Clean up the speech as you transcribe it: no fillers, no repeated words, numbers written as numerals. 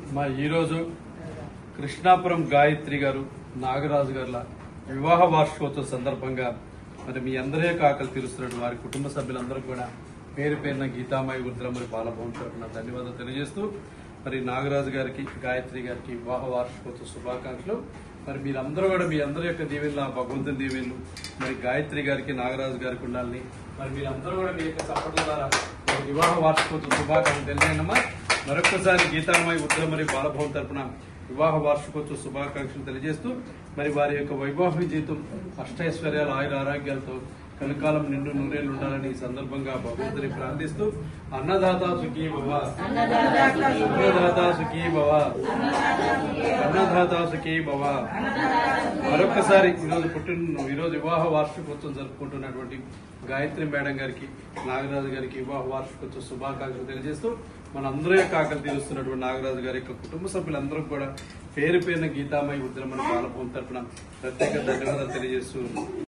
మా ఈరోజు కృష్ణాపురం గాయత్రి గారు నాగరాజు గారుల వివాహ వార్షికోత్సవం సందర్భంగా మరి మీ అందరి ఆకలి తీరుస్తున్నట్టు వారి కుటుంబ సభ్యులందరూ కూడా పేరు పేరున గీతామాయి ఉద్రమరి బాలభవన్ తరఫున ధన్యవాదాలు తెలియజేస్తూ మరి నాగరాజు గారికి గాయత్రి గారికి వివాహ వార్షికోత్సవ శుభాకాంక్షలు. మరి మీరందరూ కూడా మీ అందరి యొక్క దీవెనలు భగవంతుని దీవెనలు మరి గాయత్రి గారికి నాగరాజు గారికి ఉండాలని మరి మీరందరూ కూడా మీ యొక్క సపోర్ట్ల ద్వారా వివాహ వార్షికోత్సవ శుభాకాంక్షలు తెలియజేయనమ్మా. మరొకసారి గీతామాయి ఉద్రమరి బాలభవన్ తరఫున వివాహ వార్షికోత్సవ శుభాకాంక్షలు తెలియజేస్తూ మరి వారి యొక్క వైవాహిక జీవితం అష్టైశ్వర్యాలు ఆయుర ఆరోగ్యాలతో కలకాలం నిండు నూరేళ్లు ఉండాలని ఈ సందర్భంగా భగవంతుని ప్రార్థిస్తూ అన్నదాత సుఖీ భవ, అన్నదాత సుఖీ భవ, అన్నదాత సుఖీ భవ. మరొకసారి ఈరోజు వివాహ వార్షికోత్సవం జరుపుకుంటున్నటువంటి గాయత్రి మేడం గారికి నాగరాజు గారికి వివాహ వార్షికోత్సవ శుభాకాంక్షలు తెలియజేస్తూ మనందరూ యొక్క ఆకలి తీరుస్తున్నటువంటి నాగరాజు గారి యొక్క కుటుంబ సభ్యులందరూ కూడా పేరు పేరున గీతామయి ఉద్రమని బాలభవన్ తరఫున ప్రత్యేక ధన్యవాదాలు తెలియజేస్తూ